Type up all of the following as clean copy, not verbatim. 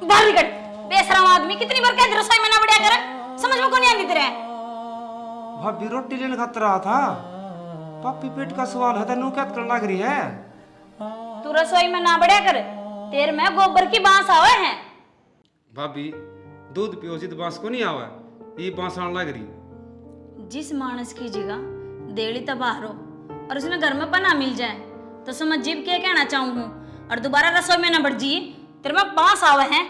बाहर निकल बेशरम आदमी। कितनी बार कह दे रसोई में ना बढ़िया कर, समझ में कौन नहीं आती तेरे। भाभी रोटी लेने खातर रहा था। पापी पेट का सवाल है, तेनू क्या करने लग रही है? तू रसोई में ना बढ़िया कर, तेरे में गोबर की बांस आवे हैं। भाभी दूध पियो जित बांस को नहीं आवे, ये बांस आने लग रही। जिस मानस की जगह देली तबाह हो और उसने घर में पना मिल जाए तो समझ जीव के कहना चाहूँ हूँ, और दोबारा रसोई में ना बढ़ जी, तेरे में बांस आवे हैं।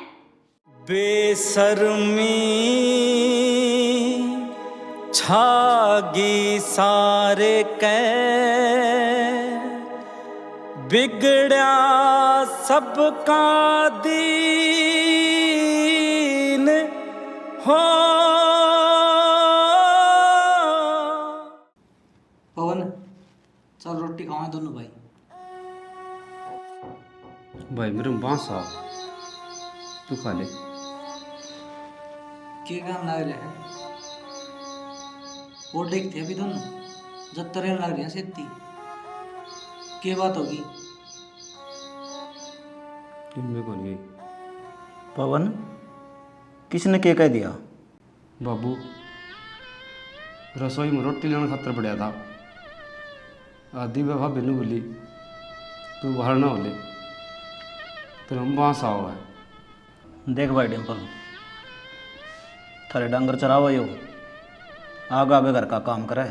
बेशर्मी छागी सारे कै बिगड़ा सबका दीन हो। पवन चल रोटी खाओ दोनों भाई। भाई मेरे में बांस आ, तू खा ले। क्या काम लग रहा है? वो देखते अभी दोनों जब तरह लग रही है सेती। क्या बात होगी? इनमें कौन गई? पवन किसने क्या कह दिया? बाबू रसोई में रोटी लेने खातर पड़ा था। आधी में भाभी ने बोली तू बाहर ना होले, तेरे में बांस आओ है। देख भाई डिम्पल, थारे डांगर चरावा यो आगे आगे घर का काम करे।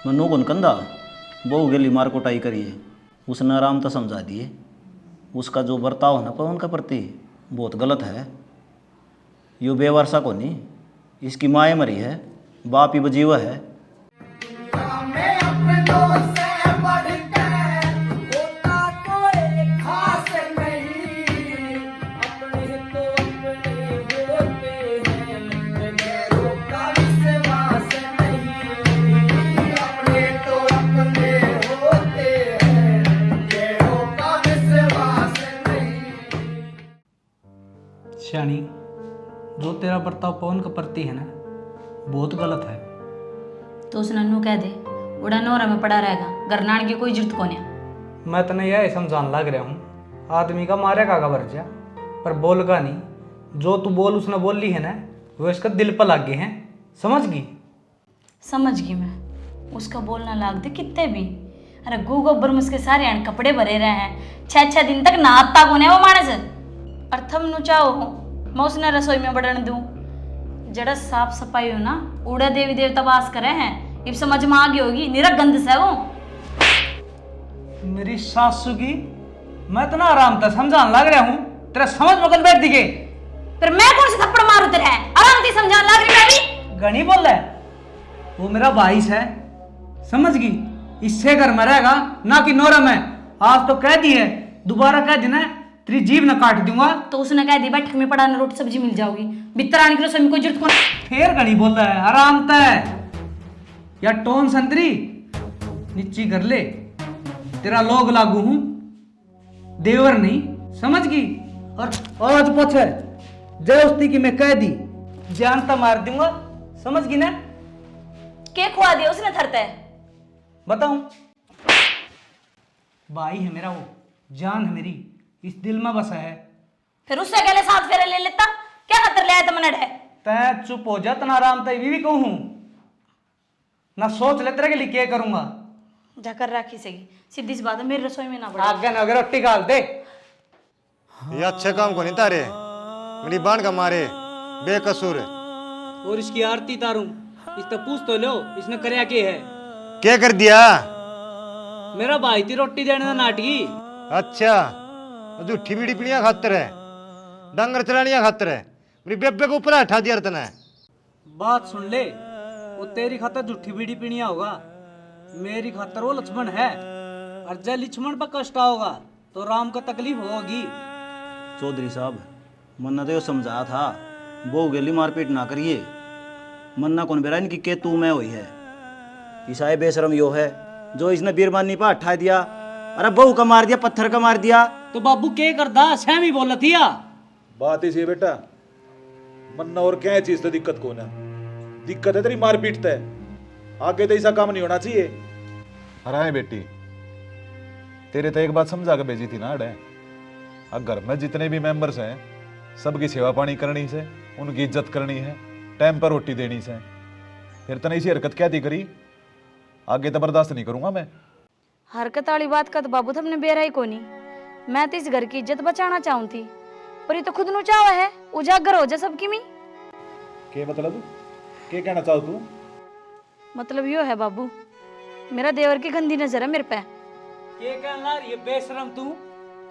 मनु कौन कंधा बहु गेली मार कुटाई करिए, उसने आराम तो समझा दिए। उसका जो बर्ताव है ना पवन के प्रति बहुत गलत है। यो बेवारसा को नहीं, इसकी माए मरी है, बाप ही बजीवा है। श्यानी, जो तेरा बर्ताव पवन के प्रति है ना बहुत गलत है। तो उस नन्नू कह दे उड़ा नोरा में पड़ा रहेगा, घर नान की कोई जरूरत को नहीं। मैं तने यह समझाने लग रहा हूँ, आदमी का मारेगा का वर्जा पर बोलगा नहीं। जो तू बोल उसने बोल ली है ना वो इसका दिल पर लग गए हैं, समझ गई? समझ गई मैं, उसका बोलना लाग दे कितने भी। अरे गू गोबर में उसके सारे अण कपड़े भरे रहे हैं, 6-6 दिन तक नहाता को नहीं वो मानस। और थम नु चाहो मैं उसने रसोई में बढ़न दूं, जड़ा साफ सफाई हो ना उड़ा देवी देवता वास करे हैं। अब समझ में आ गई होगी, निरा गंद से वो। मेरी सासू की मैं तो ना आराम से समझाने लग रहा हूँ, तेरा समझ मगन बैठ दिखे। फिर मैं कौन से थप्पड़ मारू तेरे? आराम से समझा लग रही मैं भी। गणी बोल रहा है, वो मेरा भाई है, समझ गई? इससे घर में रहेगा ना कि नोरा में। आज तो कह दी है, दोबारा कह देना तेरी जीभ न काट दूंगा। तो उसने कह दी बैठक में पड़ा ना रोटी सब्जी मिल जाओगी, बितर आने की रसोई में कोई जरूरत को नहीं। फिर गणी बोल रहा है आराम तय या टोन संतरी नीची कर ले। तेरा लोग लागू हूं, देवर नहीं, समझ गई? और आज पूछे जय उस्ती की मैं कह दी जान तो मार दूंगा, समझ गई ना? के खुआ दिया उसने थरते? बताऊं? भाई है मेरा, वो जान है मेरी, इस दिल में बसा है। फिर उससे अकेले साथ फेरे ले लेता, क्या खतर ले आया तमने है? तै चुप हो जा, तना आराम तय भी कहूं ना, सोच ले तेरे के लिए क्या करूंगा। जाकर राखी सही, सीधी सी बात है, मेरी रसोई में ना पड़ा। आगे ना अगर रोटी गाल दे। ये अच्छे काम को नहीं तारे, मेरी बाण का मारे बेकसूर है। और इसकी आरती तारूं, इससे पूछ तो लो इसने करया के है। क्या कर दिया? मेरा भाई थी रोटी देने का नाटकी। अच्छा झूठी बीड़ी पीड़ियां खातर है, डंगर चलानियां खातर है, मेरी बेबे को ऊपर हटा दिया तने। बात सुन ले, वो तेरी खातर झूठी बीड़ी पीनिया होगा, मेरी खातर वो लक्ष्मण है। और जब लक्ष्मण पर कष्ट होगा तो राम को तकलीफ होगी। चौधरी साहब, मन्ना तो यो समझाया था बहु गेली मारपीट ना करिए। मन्ना कौन बेरा इनकी के तू मैं हुई है। ईसाई बेशरम यो है जो इसने बीरबानी पर हटा दिया, अरे बहू का मार दिया, पत्थर का मार दिया। तो बाबू के करदा सहमी बोला थिया। बात इसी है बेटा, मन्ना और क्या चीज तो दिक्कत को ना, दिक्कत है तेरी मारपीट तय। आगे तो ऐसा काम नहीं होना चाहिए। हराए बेटी, तेरे तो एक बात समझा के भेजी थी ना अड़े, अब घर में जितने भी मेंबर्स हैं सबकी सेवा पानी करनी से, उनकी इज्जत करनी है, टाइम पर रोटी देनी से। फिर तने इसी हरकत क्या थी करी, आगे तो बर्दाश्त नहीं करूंगा मैं। हरकत वाली बात का तो बाबू तुमने बेरा ही कोनी। मैं तो इस घर की इज्जत बचाना चाहूं थी, पर ये तो खुद नु चावा है उजागर हो जा सबकी मी। के मतलब के कहना चाहो तू? मतलब यो है बाबू, मेरा देवर की गंदी नजर है मेरे पे। ये कहना ये बेशरम तू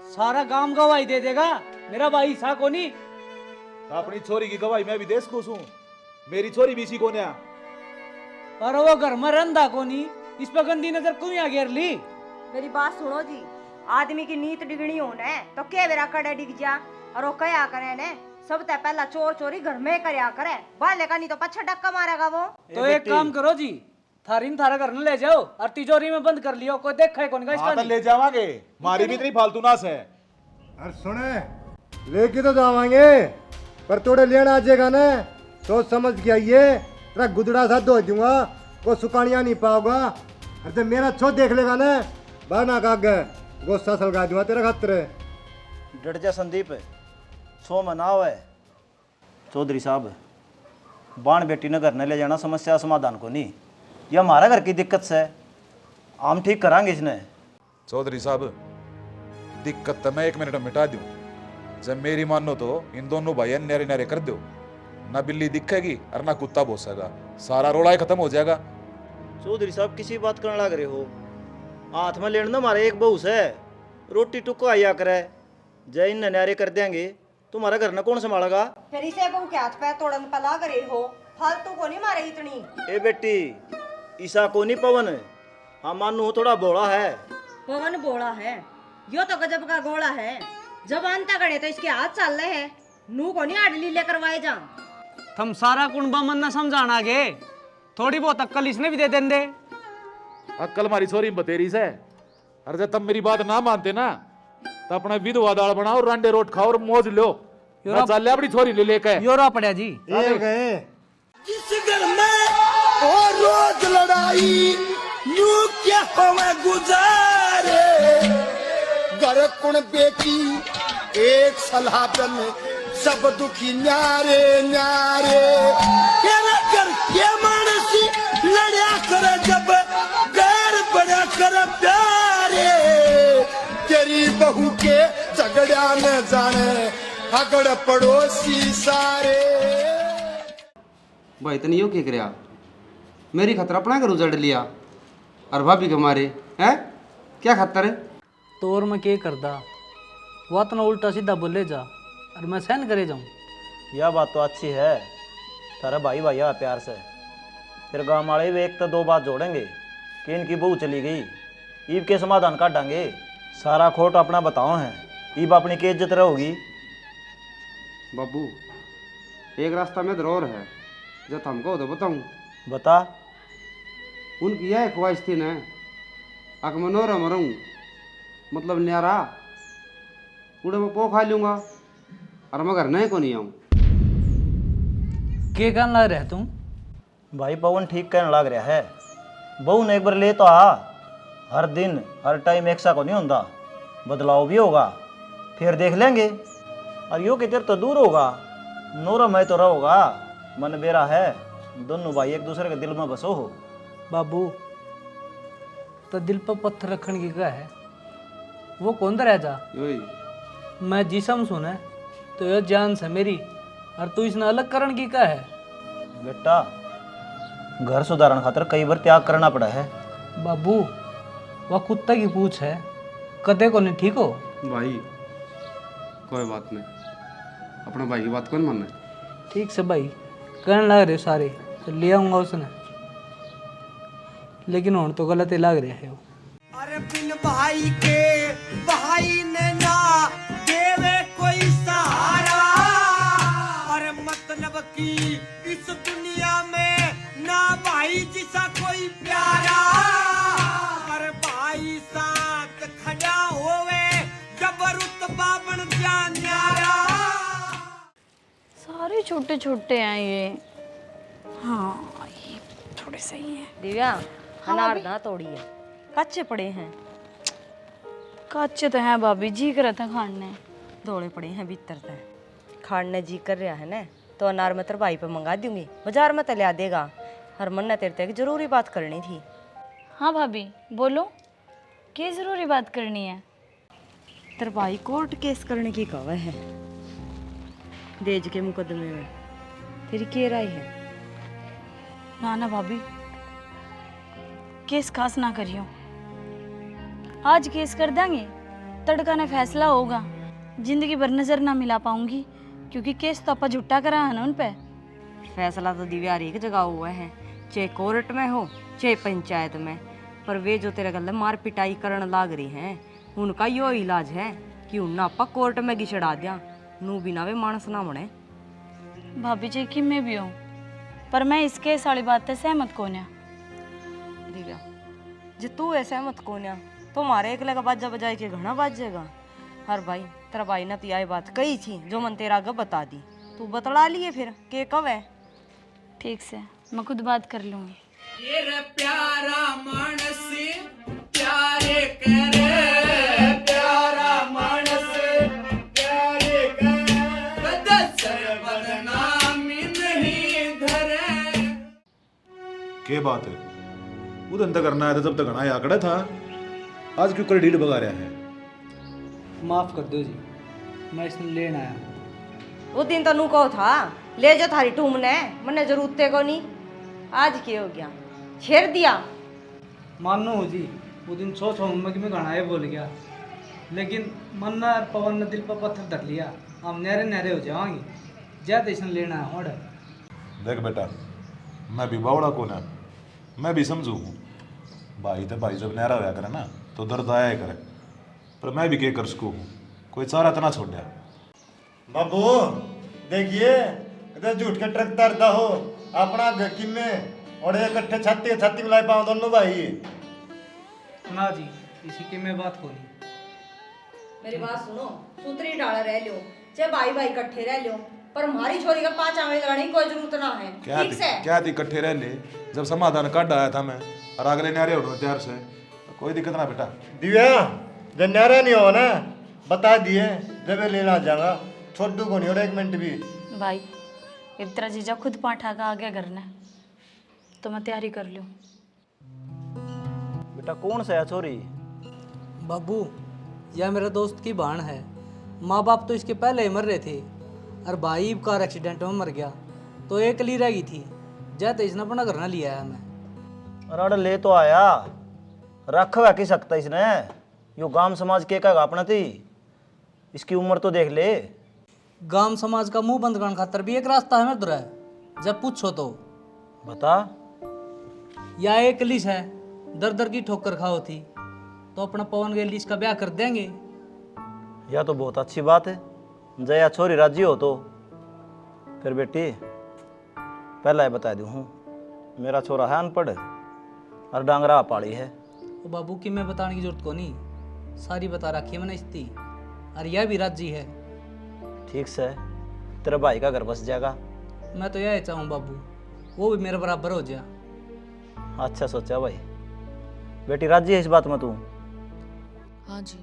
सारा गांव गवाही दे देगा, मेरा भाई सा को नहीं। अपनी छोरी की गवाही मैं भी देश खुश हूँ, मेरी छोरी भी इसी को न्या। और वो घर में रंधा को नहीं, इस पर गंदी नजर क्यों आ घेर ली? मेरी बात सुनो जी, आदमी की नीत डिगनी होने तो के बेरा कड़े डिग जा, और वो कया करे ने सब ते पहला चोर चोरी घर में करया करे, बाले का नहीं तो पछा डक्का मारेगा वो। तो एक काम करो जी, थारीन थारा घर न ले जाओ और तिजोरी में बंद कर लियो, कोई देखा कौन इसका नहीं। ले जावांगे, मारी भी इतनी फालतू नास है। अरे सुने, लेके तो जावांगे पर थोड़े लेना आ जाएगा ना, सोच समझ के आइए, तेरा गुदड़ा सा धो दूंगा, वो सुकानिया नहीं पाओगा। अरे जब मेरा छो देख लेगा ना, बाना का गोस्सा सलगा दूंगा तेरा खातिर। डट जा संदीप, सो मनाव है। चौधरी साहब, बाण बेटी ने घर न ले जाना समस्या समाधान को नहीं, ये हमारा घर की दिक्कत से हम ठीक करांगे इसने। चौधरी साहब, दिक्कत तो मैं 1 मिनट में मिटा दूं, जब मेरी मानो तो इन दोनों भाई न्यारे न्यारे कर दो, ना बिल्ली दिखेगी और ना कुत्ता भौंसेगा, सारा रोड़ा ही खत्म हो जाएगा। चौधरी साहब किसी बात करने लग रहे हो, हाथ में लेना हमारे एक बहू है, रोटी टुको आया करे, जय इन न्यारे कर देंगे तुम्हारा घर न कौन संभालेगा? फिर इसे बहू के हाथ पैर तोड़न पला करे हो, फालतू को नहीं मारे इतनी। ए बेटी, ईसा को नहीं पवन, हम मानू थोड़ा बोला है। पवन बोला है, यो तो गजब का गोला है, जब अंता करे तो इसके हाथ चल रहे हैं, नू को नहीं आडली ले करवाए जा। थम सारा कुंडबा मन न समझाना गे, थोड़ी बहुत अक्कल इसने भी दे देंगे। अक्कल हमारी छोरी बतेरी से, और जब तुम मेरी बात ना मानते ना तो अपना विधवा दाल बनाओ, रांडे रोट खाओ और मौज लो। चल ले अपनी छोरी ले लेके। योरा पड़िया जी, ये गए जिस घर में वो रोज लड़ाई, यूं क्या हमें गुजारे, घर कुण बेटी एक सलाह बन सब दुखी न्यारे न्यारे, तेरा घर के मानसी लड़या करे जब गैर बड़ा कर प्यारे, तेरी बहू के झगड़ा न जाने अगड़ पड़ोसी सारे। भाई तने यो क्या करया, मेरी खतर अपना घर उजड़ लिया और भाभी के मारे है क्या खतर है? तोर में के करदा, वो तो उल्टा सीधा बोले जा और मैं सहन करे जाऊं। यह बात तो अच्छी है, तारा भाई भैया प्यार से, फिर गाँव वाले भी एक तो 2 बात जोड़ेंगे कि इनकी बहू चली गई, ईब के समाधान काटेंगे, सारा खोट अपना बताओ है, ईब अपनी की इज्जत रहोगी। बाबू एक रास्ता में जरूर है, जब हमको तो बताऊं। बता। उनकी यह ख्वाहिश थी न, अक मनोरा मरूं, मतलब न्यारा उड़े में पो खा लूंगा और मैं घर नहीं को नहीं आऊं। के कहना लग रहा है तुम? भाई पवन ठीक कहने लग रहा है, बहू ने एक बार ले तो आ, हर दिन हर टाइम एक सा को नहीं होता, बदलाव भी होगा, फिर देख लेंगे। और यो कि तेरे तो दूर होगा, नोरा मैं तो रहोगा, मन बेरा है, दोनों भाई एक दूसरे के दिल में बसो हो। बाबू तो दिल पर पत्थर रखने की क्या है, वो कौन रह जा, योही मैं जिसम सुने तो यह जान से मेरी, और तू इसने अलग करण की क्या है? बेटा घर सुधारण खातर कई बार त्याग करना पड़ा है। बाबू वह कुत्ता की पूछ है, कदे को नहीं ठीक हो। भाई कोई बात नहीं, अपने भाई की बात कौन मानना? ठीक से भाई कहने लग रहे सारे तो ले आऊंगा उसने, लेकिन और तो गलत ही लग रहे है वो। अरे बिन भाई के भाई ने ना देवे कोई सहारा, अरे मतलब की इस दुनिया में ना भाई जिसा कोई प्यारा, अरे भाई साथ खड़ा होवे जब रुतबा बन जा न्यारा। सारे छोटे छोटे हैं ये। हाँ ये थोड़े सही हैं। दिव्या अनार ना तोड़ी है, कच्चे पड़े हैं। कच्चे तो हैं भाभी, जी कर था खाने। दौड़े पड़े हैं भीतर से। खाने जी कर रहा है ना तो अनार मैं तेरे भाई पे मंगा दूंगी, बाजार में तलिया देगा। हरमन ने तेरे से एक जरूरी बात करनी थी। हाँ भाभी बोलो, क्या ज़रूरी बात करनी है? तेरे भाई कोर्ट केस करने की कहा है देज के मुकदमे में, तेरी क्या राय है? ना ना भाभी, केस खास ना करियो। आज केस कर देंगे, तड़का ने फैसला होगा। जिंदगी भर नजर ना मिला पाऊंगी, क्योंकि केस तो आपा झूठा करा है ना उन पे। फैसला तो दिव्या हर एक जगह हुआ है, चाहे कोर्ट में हो चाहे पंचायत में। पर वे जो तेरे गले मार पिटाई करने लाग रही हैं, उनका यो इलाज है कि उन्हें आपा कोर्ट में घिसड़ा दिया, नू बिना वे मानस ना बने। भाभी जी कि मैं भी हूँ, पर मैं इस केस वाली बात से सहमत कौन है। दिव्या जे तू ऐसा मत कोन्या तो हमारे एकले का बाजा बजाए के घना बाजेगा। हर भाई तेरा भाई ने तो बात कही थी जो मन तेरा आगे बता दी, तू बतला लिए फिर के कब है? ठीक से मैं खुद बात कर लूँगी। ये प्यारा मानस प्यारे करे, प्यारा मानस प्यारे करे, बदनामी नहीं धरे। के बात है? उधर तक करना है तो जब तक घना आंकड़ा था, आज क्यों कर डील बगा रहा है? माफ कर दो जी, मैं इसने लेन आया। वो दिन तो नू को था ले जो थारी टूम ने, मने जरूरत को नहीं। आज क्या हो गया, छेड़ दिया? मानो हो जी, वो दिन सोच मम्मा कि मैं घनाए बोल गया, लेकिन मन्ना और पवन ने दिल पर पत्थर धर लिया। हम नहरे नहरे हो जाएंगे, ज्यादा इसने लेना है ऑर्डर। देख बेटा, मैं भी बावड़ा को ना, मैं भी समझू हूँ भाई तो भाई जब नहरा होया करे ना तो दर्द आया ही करे, पर मैं भी क्या कर सकूँ, कोई चारा तो ना छोड़ दिया। बाबू देखिए, इधर झूठ के ट्रक तरता हो अपना गकी में और ये इकट्ठे छाती छाती मिलाई पाओ दोनों भाई। ना जी, इसी की मैं बात को नहीं। मेरी बात सुनो, सूत्री डाला रह लो, चाहे भाई भाई इकट्ठे रह लो, पर हमारी छोरी का 5 आंवले लगाने की कोई जरूरत ना है। ठीक से क्या थी इकट्ठे रह ले, जब समाधान काट आया था मैं और अगले नारे होने तैयार से, तो कोई दिक्कत ना बेटा। दिव्या जब न्यारा नहीं हो ना बता दिए, जब ये लेना जाऊंगा छोटू को नहीं और 1 मिनट भी। भाई अब तेरा जीजा खुद पाठा का आ गया घर ने, तो मैं तैयारी कर लूँ। बेटा कौन सा है छोरी? बाबू यह मेरा दोस्त की बहन है। माँ बाप तो इसके पहले ही मर रहे थे, और भाई कार एक्सीडेंट में मर गया, तो एक ली रह गई थी। जैसे इसने अपना घर ना लिया है मैं। अरे ले तो आया, रखा की सकता इसने, यो गांव समाज के का अपना थी, इसकी उम्र तो देख ले। गांव समाज का मुंह बंद करने खातर भी एक रास्ता है मेरे है, जब पूछो तो बता। या एक लिस है, दर दर की ठोकर खाओ थी, तो अपना पवन के लिस का ब्याह कर देंगे। यह तो बहुत अच्छी बात है, जया छोरी राजी हो तो फिर बेटी पहला ही बता दूँ हूँ, मेरा छोरा है अनपढ़ और डांगरा पाड़ी है। वो बाबू की मैं बताने की जरूरत को नहीं, सारी बता रखी है मैंने इसकी, और यह भी राजी है। ठीक से तेरे भाई का घर बस जाएगा। मैं तो यह चाहूँ बाबू, वो भी मेरे बराबर हो जाए। अच्छा सोचा भाई। बेटी राजी है इस बात में तू? हाँ जी।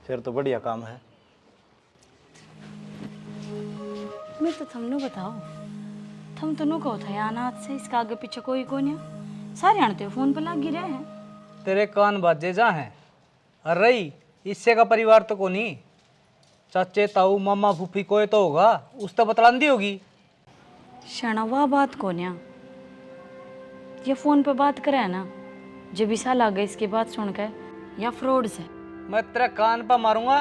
फिर तो बढ़िया काम है। मैं तो थमनो बताओ, थम तो नो कहो था या अनाथ से इसका आगे पीछे कोई को नहीं, सारे आनते फोन पर लग गिरे हैं। तेरे कान बाजे जा हैं, और रही इससे का परिवार तो को नहीं, चाचे ताऊ मामा फूफी कोई तो होगा, उस तो बतलांदी होगी। शाना वाह बात को न्या, ये फोन पे बात करे है ना, जब भी साल आ गए इसकी बात सुनकर, या फ्रॉड से। मैं तेरे कान पर मारूंगा,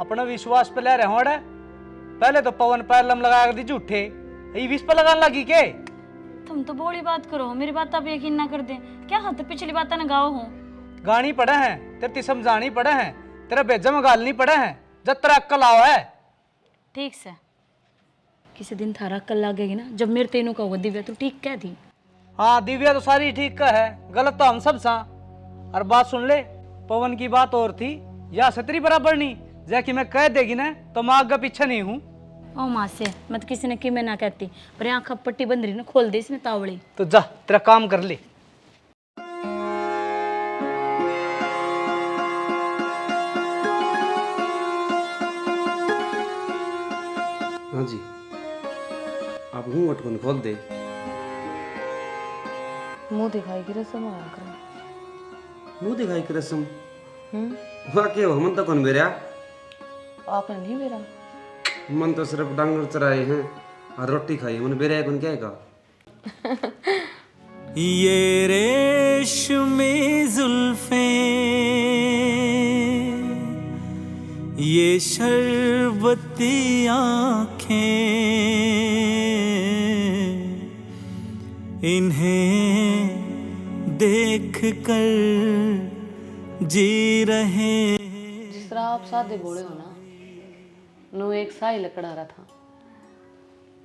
अपना विश्वास पे ले रहे हो। पहले तो पवन पैर लम लगा दी झूठे, ये विष पे लगाने लगी के। तुम तो बोली बात करो, मेरी बात आप यकीन ना कर दे क्या? हाथ पिछली बात ना गाओ हो, गानी पड़े हैं तेरे समझानी पड़े हैं, तेरा बेजा में गालनी पड़े हैं, जब तेरा अक्कल आओ है। ठीक से किसी दिन थारा अक्कल लगेगी ना, जब मेरे तेनों का होगा दिव्या तो ठीक कह थी। हाँ दिव्या तो सारी ठीक का है, गलत तो हम सब सा। और बात सुन ले, पवन की बात और थी, या सतरी बराबर नहीं, जैकि मैं कह देगी ना तो मैं आगे पीछे नहीं हूँ। ओ माँ से मत किसी ने कि मैं ना कहती, पर आँख पट्टी बंद रही ना, खोल दे इसने तावड़ी। तो जा तेरा काम कर ले। हाँ जी, आप घूंघट को खोल दे। मुंह दिखाई की रस्म होया करो। मुंह दिखाई की रस्म वाह के हो, मन तो कौन बेरा? आपने नहीं मेरा मन तो सिर्फ डांगर चराए हैं और रोटी खाई, मन बेरा कौन क्या है? ये रेशमी जुल्फें, ये शरबती आँखें, इन्हें देख कर जी रहे। जिस तरह आप सादे बोले हो ना, नो एक सा ही लकड़ा रहा था,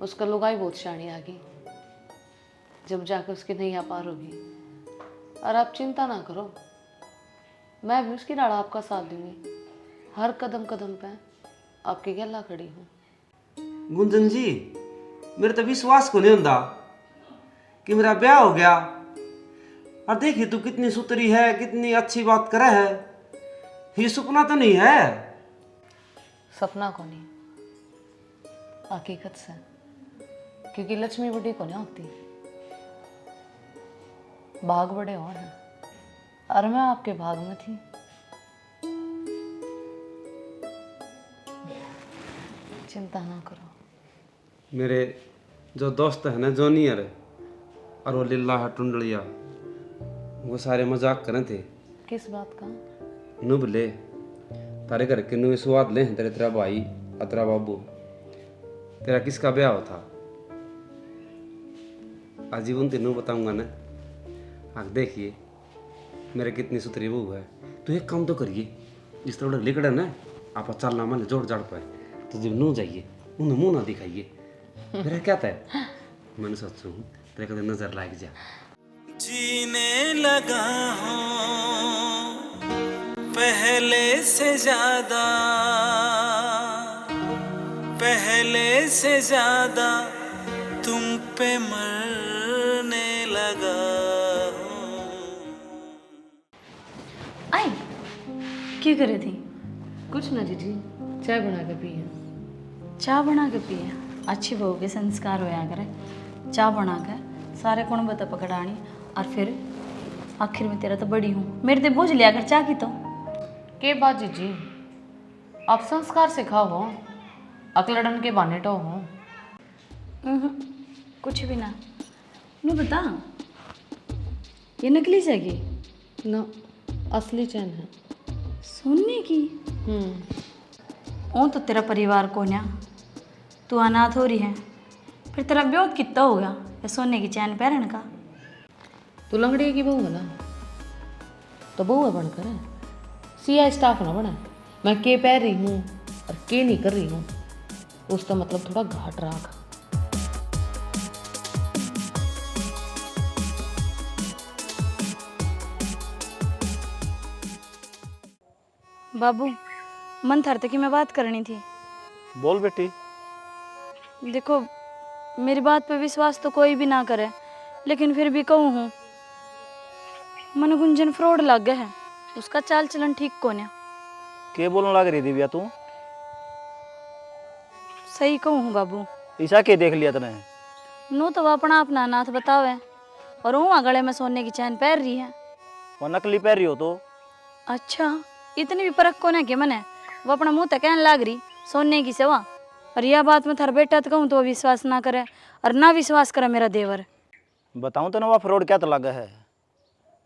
उसका लुगाई बहुत शानी आ गई, जब जाकर उसकी नैया पार होगी। और आप चिंता ना करो, मैं भी उसकी राड़ा आपका साथ दूंगी, हर कदम कदम पे आपके गला खड़ी हूँ। गुंजन जी, मेरे तो विश्वास को नहीं होता कि मेरा ब्याह हो गया। और देखिए तू कितनी सुतरी है, कितनी अच्छी बात करे है। ये सपना तो नहीं है? सपना को नहीं, हकीकत से, क्योंकि लक्ष्मी बड़ी को नहीं होती, भाग बड़े और हैं, और मैं आपके भाग में थी। चिंता ना करो। मेरे जो दोस्त है ना जूनियर और वो लिल्ला है टुंडलिया, वो सारे मजाक करे थे। किस बात का? नु बोले तारे घर के नु स्वाद ले तेरे, तेरा भाई और तेरा बाबू, तेरा किसका ब्याह था? आजीवन तेनू बताऊंगा ना। आग देखिए मेरे कितनी सुथरी बहू है। तो एक काम तो करिए, जिस तरह लिकड़ा ना आप चलना मन जोड़ जाड़ पाए, तो जब नू जाइए उन्हें मुंह ना दिखाइए। मेरा क्या था, मैंने सोचू तेरे कदम नजर लाग जा। जीने लगा हूँ पहले से ज्यादा, पहले से ज्यादा तुम पे मरने लगा हूँ। आई क्या करे थी? कुछ ना जीजी, चाय बना के पी है। चाय बना के पिए? अच्छी बहू के संस्कार होया करे। चाय बना के सारे कौन बता पकड़ानी, और फिर आखिर में तेरा तो बड़ी हूँ, मेरे ते बोझ लिया कर चाय की। तो के बात जीजी, आप संस्कार सिखाओ हो, अकलड़न के बाने टो हो। कुछ भी ना। नू बता, ये नकली जाएगी ना, असली चैन है। सोने की? ओ तो तेरा परिवार को न्या, तू अनाथ हो रही है, फिर तेरा ब्याह कितना होगा ये सोने की चैन पहनने का? तू लंगड़ी की बहू है ना, तो बहू है बनकर है, सीआई स्टाफ ना बना। मैं के पह रही हूँ और के नहीं कर रही हूँ, उसका मतलब थोड़ा घाट राख। बाबू, मन था कि मैं बात करनी थी। बोल बेटी। देखो, मेरी बात पे विश्वास तो कोई भी ना करे, लेकिन फिर भी कहूँ हूँ, मन गुंजन फ्रॉड लग गया है, उसका चाल चलन ठीक कौन है? के बोलने लग रही दिव्या तू? सही कहूँ हूँ बाबू। ऐसा के देख लिया तने? नो तो वो अपना अपना नाथ बतावे, और वो गले में सोने की चैन पहन रही है। वो नकली पहन रही हो तो? अच्छा, इतनी भी परख कौन है कि मने वो अपना मुंह तक कहने लग रही सोने की सेवा, और यह बात में थार बेटा तो कहूँ तो वो विश्वास ना करे, और ना विश्वास करे मेरा देवर। बताऊं तो ना, वह फ्रॉड क्या तो लगा है?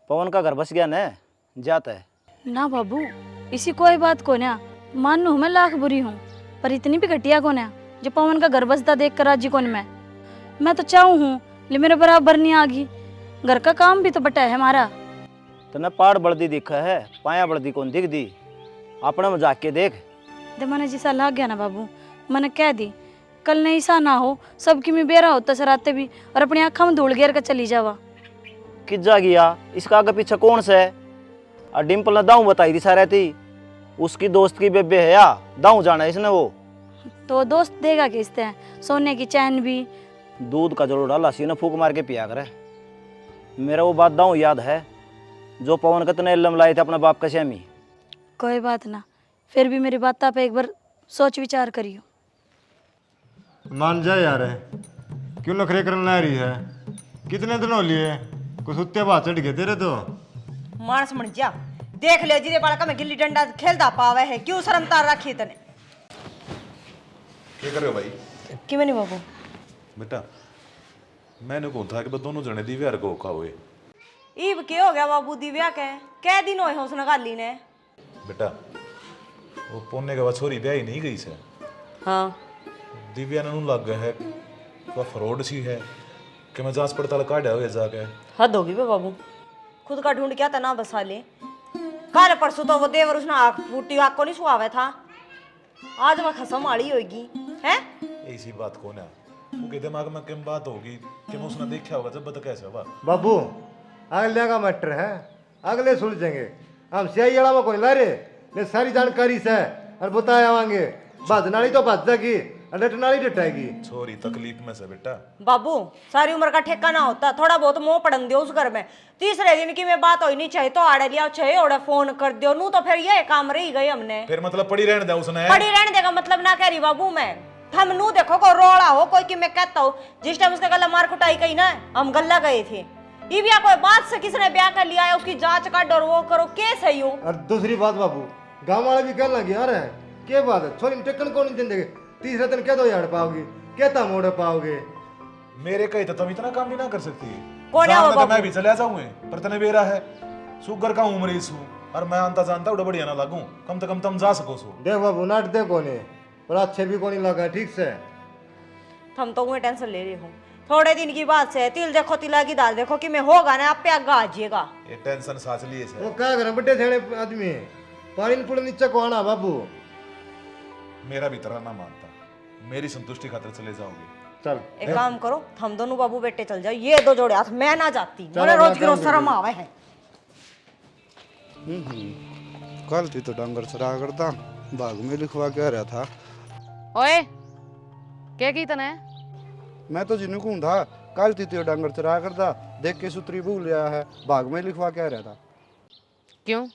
पवन का घर बस गया न, जाता है ना बाबू, इसी कोई बात को ना मानू मैं लाख बुरी हूँ, पर इतनी भी घटिया कौन है जो पवन का घर बसता देख कर राजी कौन? मैं तो चाहूँ हूँ ले मेरे बराबर नहीं आगी, घर का काम भी तो बटा है हमारा। तो न पाड़ बढ़ती दिखा है, पाया बढ़ती कौन दिख दी? अपने मजाक के देख दे मैंने जिसा लाग गया ना बाबू, मैंने कह दी कल नहीं सा ना हो, सबकी में बेरा होता सराते भी, और अपनी आँखों में धूल घेर कर चली जावा। किस जा गया? इसका आगे पीछे कौन सा है? और डिम्पल ने दाऊ बताई थी सारे थी, उसकी दोस्त की बेबे है या दाऊ जाना है इसने। वो तो दोस्त देगा किसते हैं सोने की चैन भी? दूध का जरूर डाला सी ने फूक मार के पिया करे। मेरा वो बात दाऊ याद है जो पवन कितने इल्लम लाए थे अपने बाप का श्यामी। कोई बात ना, फिर भी मेरी बात पे एक बार सोच विचार करियो। मान जा यार, क्यों नखरे करने ला रही है? कितने दिन हो लिए कुछ उत्ते बात चढ़ गए तेरे तो। मानस मण जा देख ले जिदे बालका में गिल्ली डंडा खेलता पावे है, क्यों शर्म तार रखी तने? क्या कर रहे हो भाई? कि नहीं बाबू बेटा मैंने कहा था कि बस दोनों जने दिव्या को का हुए। ईब के हो गया बाबू दिव्या के? कै दिन होए उसने गाली ने? बेटा वो पोने के बाद छोरी ब्याह ही नहीं गई से। हाँ दिव्या ने लग गया है कोई फ्रॉड सी है कि मैं जांच पड़ताल काटा हुए जाके। हद होगी बे बाबू, खुद का ढूंढ क्या था ना बसा ले। कल परसों तो वो देवर उसने आँख फूटी आँख को नहीं सुहावे था, आज वह खसम आड़ी होगी है। ऐसी बात कौन है? उनके दिमाग में किम बात होगी कि मैं उसने देखा होगा जब बता कैसे हुआ। बाबू अगले का मैटर है, अगले सुलझेंगे। हम सियाई में कोई ला रहे ने सारी जानकारी से और बताए आवांगे। भजनाली तो भज जाएगी, डटनाली डटाएगी। छोरी तकलीफ में से बेटा। बाबू सारी उम्र का ठेका ना होता, थोड़ा बहुत मोह पड़न दियो उस घर में। तीसरे दिन की मैं बात होई नहीं, चाहे तो आड़े लिया चाहे ओड़े फोन कर दियो नू, तो फिर ये काम रही गई हमने। फिर मतलब पड़ी रहने दे उसने? पड़ी रहने देगा मतलब ना कह रही बाबू मैं। हम नू देखो को रोड़ा हो कोई कि मैं कहता हूँ जिस टाइम उसके गला मार कुटाई कही ना, हम गल्ला गए थे। इविया कोई बात से किसने ब्याह कर लिया है, उसकी जांच कर और वो करो के सही हो। और दूसरी बात बाबू, गांव वाले भी कहने लगे यार क्या बात है, छोरी टेकन कौन नहीं देंगे। तीसरे दिन क्या दो यार पाओगे, क्या था मोड़ पाओगे। मेरे कहीं तो तुम इतना काम भी ना कर सकती। कौन है वो तो बाबू? मैं भी चला जाऊंगा पर तने बेरा है शुगर का उम्र इस और मैं अंता जानता हूँ बढ़िया ना लागू, कम से कम तुम जा सको सो। देख बाबू नाट दे कोने पर अच्छे भी कोनी लगा ठीक से। हम तो वही टेंशन ले रही हूँ, थोड़े दिन की बात से तिल देखो तिला की दाल देखो कि मैं होगा ना आप पे आगा आजिएगा। ये टेंशन साच लिए से। वो क्या करें बड़े सेने आदमी, पानी पुल नीचे को आना बाबू। मेरा भी तरह ना मानता, मेरी संतुष्टि खातिर चले जाओगे। चल एक काम करो, हम दोनों बाबू बेटे चल जाओ, ये दो जोड़े हाथ मैं ना जाती, चलो, मेरे रोज की मैं रोज काम शर्म आवे है। कल थी तो डांगर चरा करता बाग में लिखवा के आ रहा था। ओए क्या की तने? मैं तो जिन्हें कहूँ था कल थी तो डांगर चरा करता, देख के सूत्री भूल गया है, बाग में लिखवा के आ रहा था। क्यों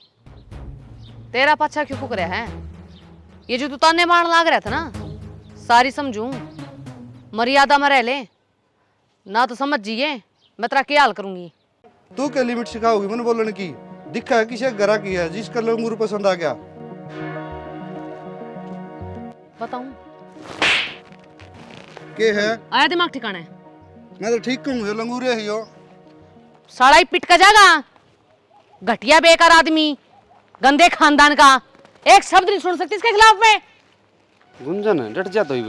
तेरा पाछा क्यों फुक रहा है? ये जो तू ताने मारने लाग रहा था ना, सारी समझू, मर्यादा में रह ले ना तो समझ जिए मैं तेरा क्या हाल करूंगी। तू क्या लिमिट सिखाओगी मैंने बोलने की? दिखा है किसी गरा की है जिसका लोग मुझे पसंद आ गया। बताऊं के है? आया दिमाग ठिकाने? मैं तो ठीक कहूँ लंगूरे ही हो। साड़ा ही पिट का जाएगा, घटिया बेकार आदमी, गंदे खानदान का, एक शब्द नहीं सुन सकती इसके खिलाफ में। गुंजन डट जा तो ही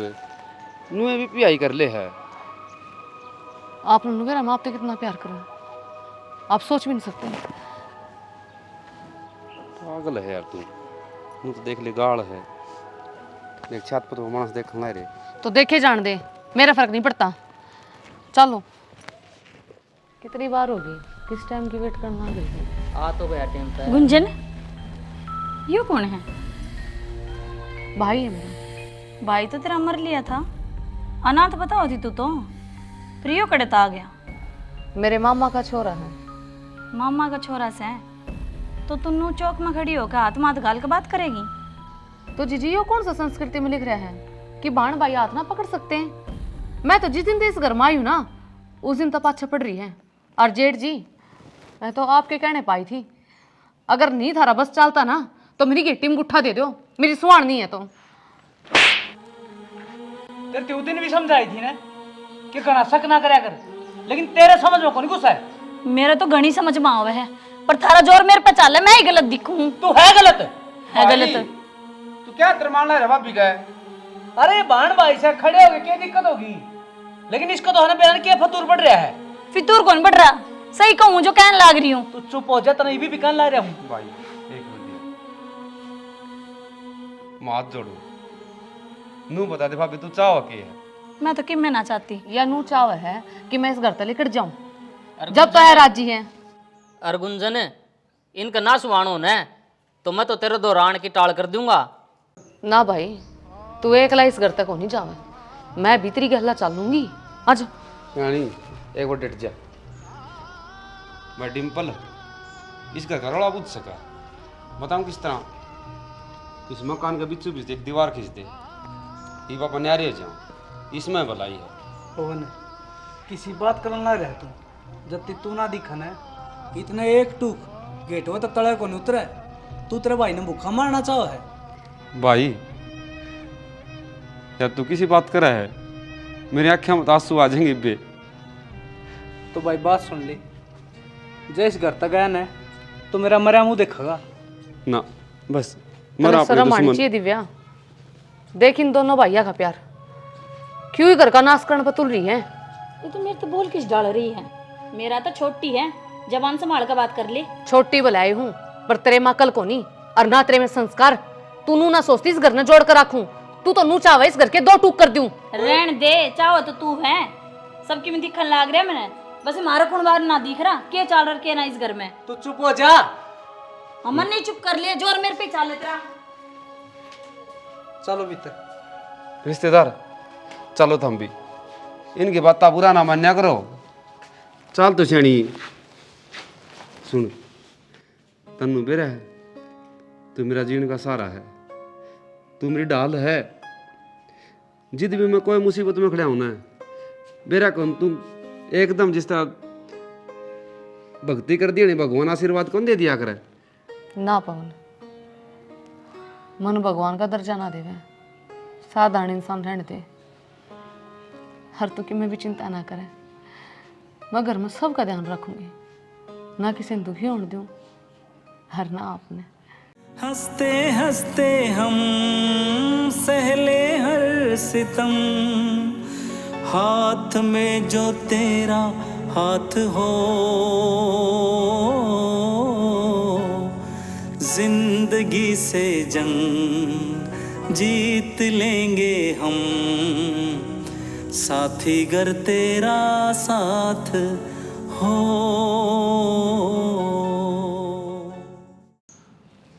नुए भी पियाई कर ले है। आप लोग हम आप तो कितना प्यार करो, आप सोच भी नहीं सकते। पागल है यार तू तो देख ले गाड़ है, देख छत पर तो मानस देख ला रे। तो देखे जान दे, मेरा फर्क नहीं पड़ता। चलो कितनी बार होगी, किस टाइम की वेट करना है? आ तो गया टाइम पे। गुंजन ये कौन है? भाई है मेरा। भाई तो तेरा मर लिया था, अनाथ बता होती तू तो, प्रियो कड़ता आ गया। मेरे मामा का छोरा है। मामा का छोरा से तो तू नू चौक में खड़ी होकर हाथ माथ गाल के बात करेगी? तो जीजी ये कौन सा संस्कृति में लिख रहा है कि बाण भाई हाथ ना पकड़ सकते हैं? मैं तो जिस दिन से इस घर में आई हूँ ना उस दिन तो पाछा पड़ रही है। और जेठ जी मैं तो आपके कहने पाई थी, अगर नहीं थारा बस चलता ना तो मेरी गिट्टी में गुट्ठा दे दो, मेरी सुहान नहीं है तो। तेरे उस दिन भी समझाई थी ना कि घना शक ना करया कर, लेकिन तेरे समझ में कौन गुस्सा है? मेरा तो घनी समझ में आवे है, पर थारा जोर मेरे पे चल है, मैं ही गलत दिखूं। तू है गलत है गलत। तू क्या तरमान ला रहा भाभी का? अरे बाण भाई से खड़े हो गए क्या दिक्कत होगी, लेकिन इसको तो हमने बयान किया फतूर पड़ रहा है। फितूर कौन बढ़ रहा? सही कहूँ जो कहने लाग रही हूँ। तू चुप हो जा, तने भी बिकान ला रहा हूँ। भाई एक मिनट मात जोड़ो, नू बता दे भाभी तू चाहो के है? मैं तो किम में ना चाहती। या नू चाव है कि मैं इस घर तले कट जाऊं, जब तो है राजी है। अरगुंजन इनका ना सुवाणो न तो मैं तो तेरे दो रान की टाल कर दूंगा। ना भाई तू एकला इस घर तक नहीं जावे, मैं भीतरी गहला चलूंगी। आज यानी एक बार डट जा। मैं डिम्पल इसका घर वाला पूछ सका, बताऊं किस तरह? इस मकान के बीचों बीच एक दीवार खींच दे, ये पापा न्यारे हो जाऊं, इसमें भलाई है। पवन किसी बात करना ना रह तू, जब तू ना दिखन है इतने एक टूक गेट में तो तले को नहीं उतरे, तू तेरे भाई ने भूखा मारना चाहो है। भाई यार तू किसी बात कर रहा है, मेरी आँखें में आंसू आ जाएंगे बे। तो भाई बात सुन ले, जैस घर तक गया ना तो मेरा मरा मुंह देखेगा ना, बस मरा अपने शर्म आनी दुश्मन। चाहिए दिव्या। देख इन दोनों भैया का प्यार, क्यों ही घर का नाश करने पर तुल रही है। ये तो मेरे तो बोल किस डाल रही है, मेरा तो छोटी है, जबान संभाल कर बात कर ले। छोटी बुलाई हूँ पर तेरे माँ कल को नहीं, और ना तेरे में संस्कार। तू नू ना सोचती इस घर ने जोड़ कर रखूं, तू तो नू चाहे इस घर के दो टूक कर दूं। रहन दे, चाहो तो तू है सबकी में दिखन लाग रहा है मैंने, बस हमारा कौन बार ना दिख रहा क्या चाल रहा है ना इस घर में। तू चुप हो जा। अमन नहीं चुप कर लिया, जोर मेरे पे चाल लेता। चलो भीतर। रिश्तेदार चलो तुम भी, इनकी बात बुरा ना मान्या करो। चल तो छेणी सुन, तन्नू बेरा है, तू मेरा जीवन का सहारा है, तू मेरी ढाल है। जिद भी मैं कोई मुसीबत में खड़ा होना है बेरा कौन, तुम एकदम जिस तरह भक्ति कर दी नहीं, भगवान आशीर्वाद कौन दे दिया करे। ना पवन, मन भगवान का दर्जा ना देवे, साधारण इंसान रहने दे। हर तो कि मैं भी चिंता ना करे, मैं घर में सबका ध्यान रखूंगी, ना किसी ने दुखी होने दूं, हर ना आपने। हंसते हंसते हम सहले हर सितम, हाथ में जो तेरा हाथ हो, जिंदगी से जंग जीत लेंगे हम, साथी गर तेरा साथ हो।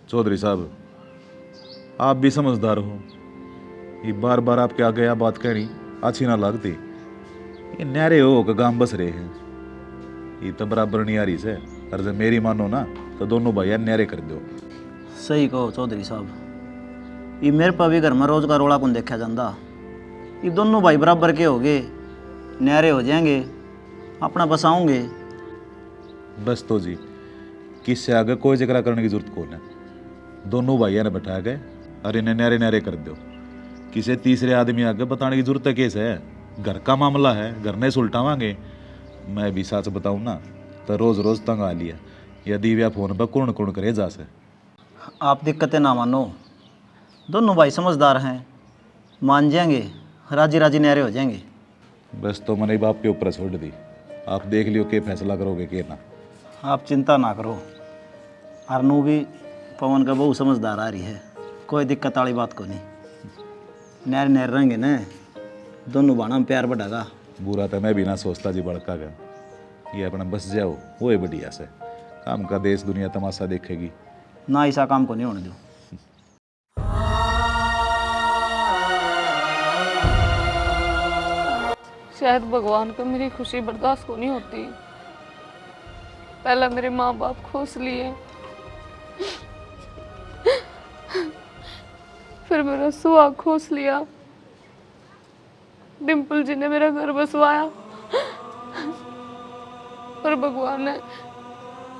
चौधरी साहब, आप भी समझदार हो, ये बार बार आपके आगे यह बात कहनी अच्छी ना लगती। ये न्यारे हो के गांव बस रहे हैं, ये तो बराबर नहीं आ रही से। और जब मेरी मानो ना तो दोनों भैया न्यारे कर दो। सही कहो चौधरी साहब, ये मेरे पर भी घर में रोज का रोड़ा कौन देखा जाता। ये दोनों भाई बराबर के हो गए, न्यारे हो जाएंगे, अपना बसाओगे। बस तो जी, किससे आगे कोई जिक्र करने की जरूरत कौन है। दोनों भाइयों ने बैठा गए और इन्हें न्यारे न्यारे कर दो। किसी तीसरे आदमी आगे बताने की जरूरत है कैसे है, घर का मामला है, घर ने सुलटावांगे। मैं भी सच बताऊं ना तो रोज रोज तंग आ लिया, यदि वह फोन पर कुण कुण करे जा से। आप दिक्कतें ना मानो, दोनों भाई समझदार हैं, मान जाएंगे, राजी राजी न्यारे हो जाएंगे। बस तो मैंने बाप के ऊपर छोड़ दी, आप देख लियो के फैसला करोगे के ना। आप चिंता ना करो, अरनू भी पवन का बहुत समझदार आ रही है, कोई दिक्कत वाली बात को नहीं। नहर नहर रहेंगे न, दोनों बाणा में प्यार बढ़ेगा। बुरा तो मैं भी ना सोचता जी बड़का का, ये अपना बस जाओ वो है बढ़िया से, काम का देश दुनिया तमाशा देखेगी ना, ऐसा काम को नहीं होने दो। शायद भगवान को मेरी खुशी बर्दाश्त को नहीं होती। पहला मेरे माँ बाप खोस लिए, फिर मेरा सुहाग खोस लिया, डिम्पल जी ने मेरा घर बसवाया, और भगवान ने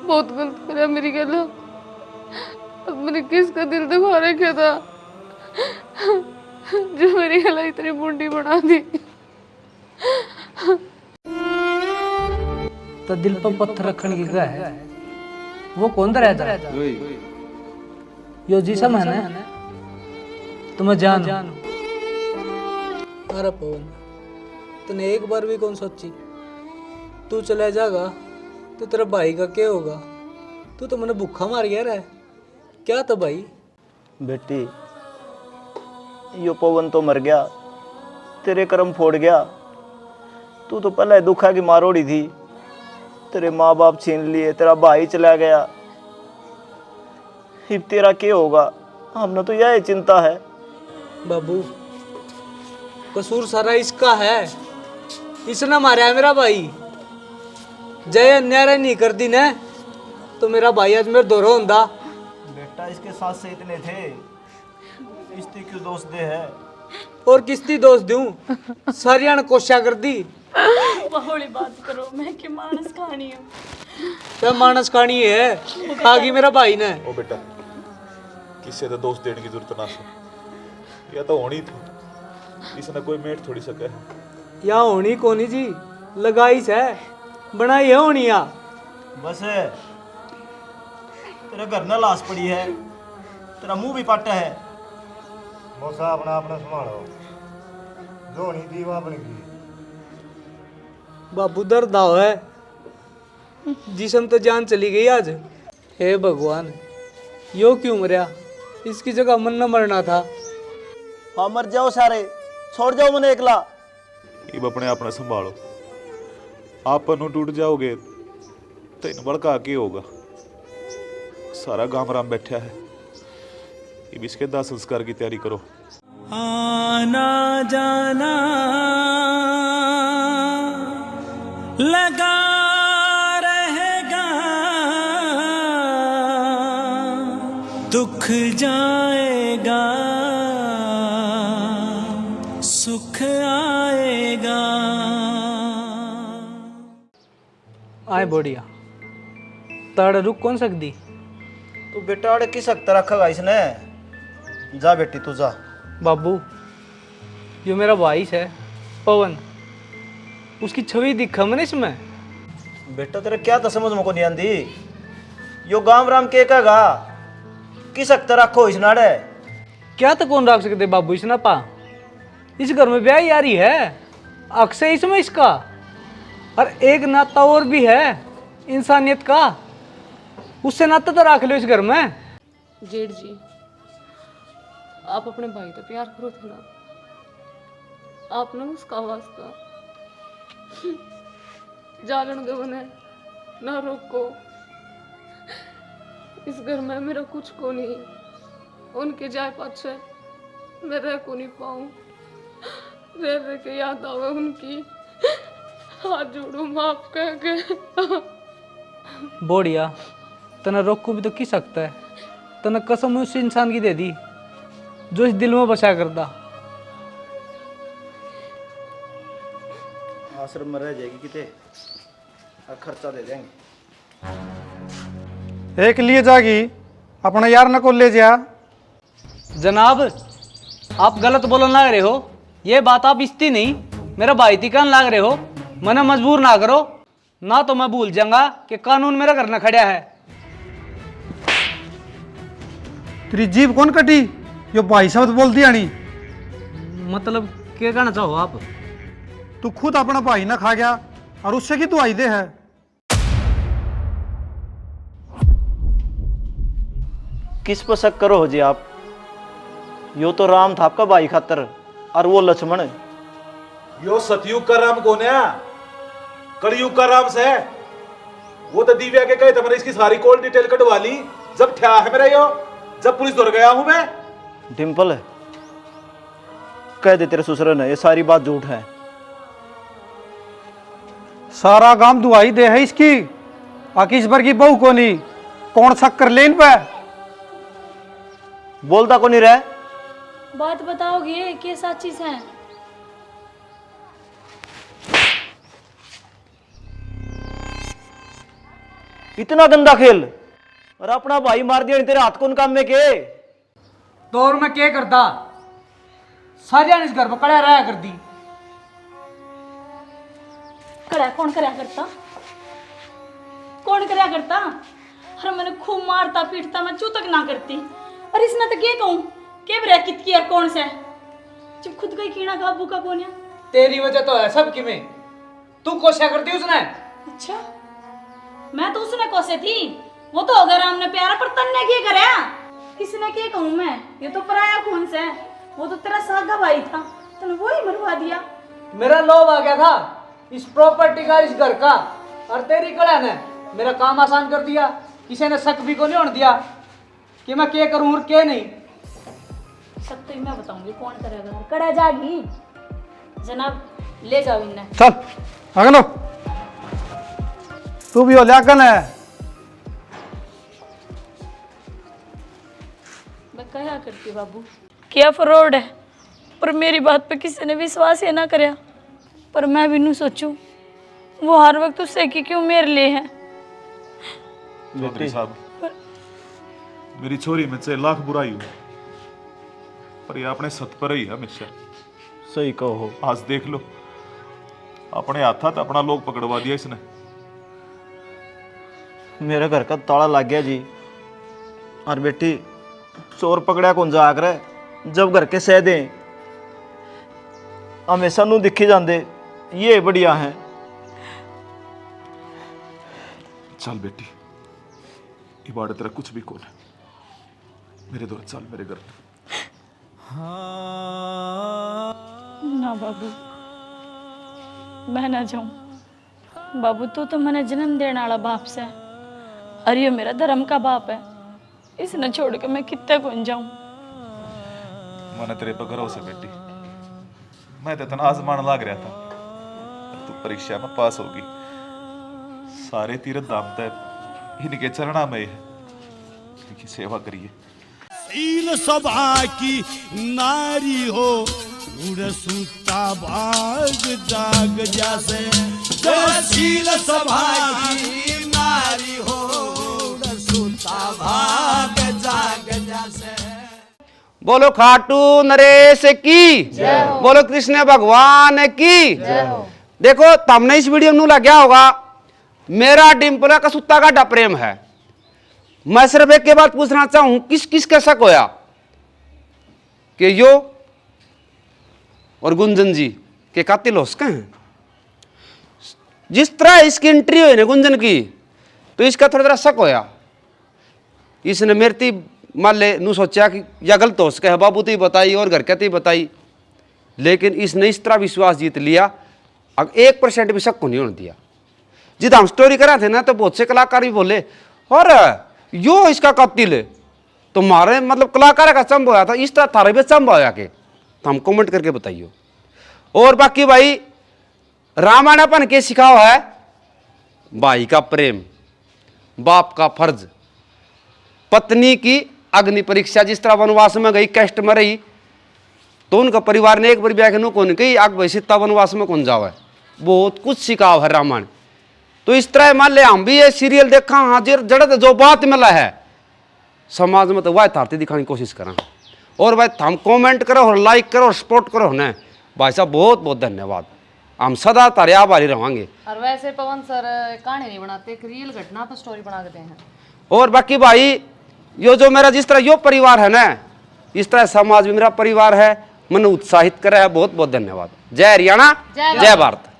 बहुत गलत करा मेरी गला। अब मैंने किसका दिल दुखा रखा था जो मेरी गला इतनी मुंडी बना दी। तो दिल पर पत्थर रखने की क्या है, वो कौन सा रहता है। यो जिसम है ना, तुम्हें जान। अरे पवन, तूने एक बार भी कौन सोची तू चला जाएगा तो तेरा भाई का क्या होगा। तू तो मैंने भूखा मार गया रहा, क्या था भाई। बेटी, यो पवन तो मर गया, तेरे कर्म फोड़ गया। तू तो पहले दुखा की मारोड़ी थी, तेरे माँ बाप छीन लिए, तेरा भाई चला गया, अब तेरा क्या होगा। हमने तो यह चिंता है। बाबू, कसूर सारा इसका है, इसने मारा है मेरा भाई। जय अन्याय नहीं कर दी ने तो मेरा भाई आज मेरे दोरो होंदा। बेटा, इसके साथ से इतने थे, इससे क्यों दोष दे है। और किसती दोस्त दूं? सारिया ने कोशिश कर दी। बहुड़ी बात करो, मैं कि मानस कहानी हूँ। तो मानस कहानी है, खागी मेरा भाई ने। ओ बेटा, किसी तो दोस्त देने की जरूरत ना सो, या तो होनी थी, इसने कोई मेट थोड़ी सके। या होनी कोनी जी, लगाई से बनाई है होनी या। बस तेरे घर ना लाश पड़ी है, तेरा मुंह भी पट है। मौसा अपना अपना संभालो, जो नहीं थी वह बन गई। बाबू दर्द आओ है, जिसम तो जान चली गई आज। हे भगवान, यो क्यों मरिया? इसकी जगह मन न मरना था। हाँ मर जाओ सारे, छोड़ जाओ मैंने एकला। अब अपने आप ने संभालो, आप पन्नू टूट जाओगे तो इन बड़का के होगा। सारा गांव राम बैठा है, अब इसके दाह संस्कार की तैयारी करो। आना जाना लगा रहेगा, दुख जाएगा सुख आएगा। आए बढ़िया, ताड़ रुक कौन सकती? तू बेटा अड़े किस हक रखा इसने? जा बेटी तू जा। बाबू, यो मेरा भाई है पवन, उसकी छवि दिखा मैंने इसमें। बेटा तेरे क्या तो समझ में को नहीं आंदी, यो गांव राम के कहेगा किस हक रखो इस नाड़े? क्या तो कौन रख सकते बाबू इस ना पा? इस घर में ब्याह यारी है, अक्सर इसमें इसका। और एक नाता और भी है इंसानियत का, उससे नाता तो रख लो इस घर में। जेठ जी, आप अपने भाई तो प्यार करो थे ना, आप ना उसका वास्ता जालन दो ने ना रोको। इस घर में मेरा कुछ को नहीं, उनके जाए पाछे मैं रह को नहीं पाऊँ। रह रह के याद आवे उनकी, हाथ जोड़ो माफ कह के। बोड़िया, तना रोको भी तो की सकता है? तना कसम उस इंसान की दे दी जो इस दिल में बसा करता। आश्रम में रह जाएगी किते, और खर्चा दे देंगे। एक लिए जागी अपना यार न को ले जा। जनाब, आप गलत बोलने लग रहे हो, ये बात आप इस्ती नहीं, मेरा भाई थी कहने लग रहे हो। मने मजबूर ना करो, ना तो मैं भूल जाऊंगा कि कानून मेरा घर न खड़ा है। तेरी जीभ कौन कटी? यो भाई शब्द बोल दिया नहीं। मतलब क्या कहना चाहो आप? तू खुद अपना भाई ना खा गया और उससे की तू आई दे है। किस पर शक करो हो जी आप? यो तो राम था आपका भाई खातर, और वो लक्ष्मण। यो सतयुग का राम कौन है? कलयुग का राम से। वो तो दिव्या के कहे थे, मैंने इसकी सारी कॉल डिटेल कटवा ली जब ठा है मेरा यो, जब पुलिस दौड़ गया हूं मैं। डिम्पल, कह दे तेरे ससुर ने ये सारी बात झूठ है। सारा गांव दुआई दे है इसकी, आकिश भर की बहू को नहीं, कौन शक कर ले इन पे? बोलता को नहीं रहे। बात बताओगे कि सच्ची है? इतना गंदा खेल, और अपना भाई मार दिया तेरे हाथ कौन काम में के? तो और मैं क्या करता? सारिया ने इस घर पर कड़ा रहा कर दी। कड़ा कौन करया करता? कौन करया करता? अरे मैंने खूब मारता पीटता, मैं चू तक ना करती। और इसने तो क्या कहूँ के ब्रैकेट की और कौन सा है? जब खुद का ही कीड़ा काबू का कौन है? तेरी वजह तो है सब की में, तू कोशिश करती उसने। अच्छा, मैं तो उसने कोसे थी, वो तो अगर हमने प्यारा पर तन्ने क्या करया? किसने क्या कहूँ मैं? ये तो पराया खून से है, वो तो तेरा सागा भाई था, तूने वो ही मरवा दिया। मेरा लोभ आ गया था इस प्रॉपर्टी का, इस घर का, और तेरी कड़ा ने मेरा काम आसान कर दिया। किसी ने शक भी को नहीं होने दिया कि मैं क्या करूं और क्या नहीं। सब तो मैं बताऊंगी कौन करेगा। कड़ा जागी जनाब, ले जाओ इन्हें। चल आगे लो, तू भी हो लियाकन है। मैं क्या करती बाबू? क्या फ्रॉड है? पर मेरी बात पे किसी ने विश्वास ही ना करया। पर मैं भी नहीं सोचूं वो हर वक्त उससे की क्यों मेरे लिए है। चौधरी साहब, मेरी छोरी में से लाख बुराई हो, पर ये अपने सत पर ही है हमेशा। सही कहो। आज देख लो, अपने हाथा तो अपना लोग पकड़वा दिया इसने। मेरे घर का ताला लग गया जी। और बेटी, चोर पकड़ा कौन जा कर जब घर के सह दें हमेशा नू दिखे जाते, ये बढ़िया है। चल बेटी, इबादत तेरा कुछ भी कौन है, मेरे दौर चल मेरे घर। ना बाबू, मैं ना जाऊं। बाबू तू तो मैंने जन्म देने वाला बाप से, और ये मेरा धर्म का बाप है। इसने छोड़ के मैं कितने कौन जाऊं। मैंने तेरे पर भरोसा बेटी, मैं तो तना आजमान लाग रहा था, तू परीक्षा में पास होगी। सारे तीर्थ धाम तय इनके चरणा में है, इनकी सेवा करिए। शील सभा की नारी हो, उड़ सूता भाग जाग जासे। शील सभा की नारी हो, उड़ सूता भाग जाग जासे। बोलो खाटू नरेश की, बोलो कृष्ण भगवान की। देखो तुमने इस वीडियो में लग गया होगा, मेरा डिम्पल का सुत्ता का प्रेम है। मैं सिर्फ एक के बात पूछना चाहूं, किस किस का शक होया कि यो और गुंजन जी के कातिल हो सके हैं। जिस तरह इसकी एंट्री हुई ना गुंजन की, तो इसका थोड़ा थोड़ा शक होया। इसने मेरे मान ले नू सोचा कि या गलत हो सके है, बाबू तो बताई और घर कहती बताई, लेकिन इसने इस तरह विश्वास जीत लिया, अब 1% भी शक को नहीं होने दिया। जिद हम स्टोरी करा थे ना, तो बहुत से कलाकार भी बोले और यो इसका कातिल है, तो हमारे मतलब कलाकार का चंब होया था, इस तरह थारे भी चंब होया के, तो हम कमेंट करके बताइए। और बाकी भाई रामायण अपन के सिखाओ है, भाई का प्रेम, बाप का फर्ज, पत्नी की अग्नि परीक्षा। जिस तरह वनवास में गई, कष्ट में रही, तो उनका परिवार ने एक बार व्याख्या कौन कही, आग भाई सीता वनवास में कौन जाओ है, बहुत कुछ सिखाओ है रामायण। तो इस तरह मान ले हम भी ये सीरियल देखा, हाजिर जड़त जो बात मिला है समाज में, तो वह थारती दिखाने की कोशिश करा। और भाई हम कमेंट करो और लाइक करो और सपोर्ट करो ना भाई साहब, बहुत बहुत धन्यवाद। हम सदा तारे आभारी रहेंगे। और वैसे पवन सर कहानी नहीं बनाते, एक रियल घटना पर स्टोरी बना देते हैं। और बाकी भाई यो जो मेरा जिस तरह यो परिवार है ना, इस तरह समाज में मेरा परिवार है, मैंने उत्साहित करा है। बहुत बहुत धन्यवाद। जय हरियाणा, जय भारत।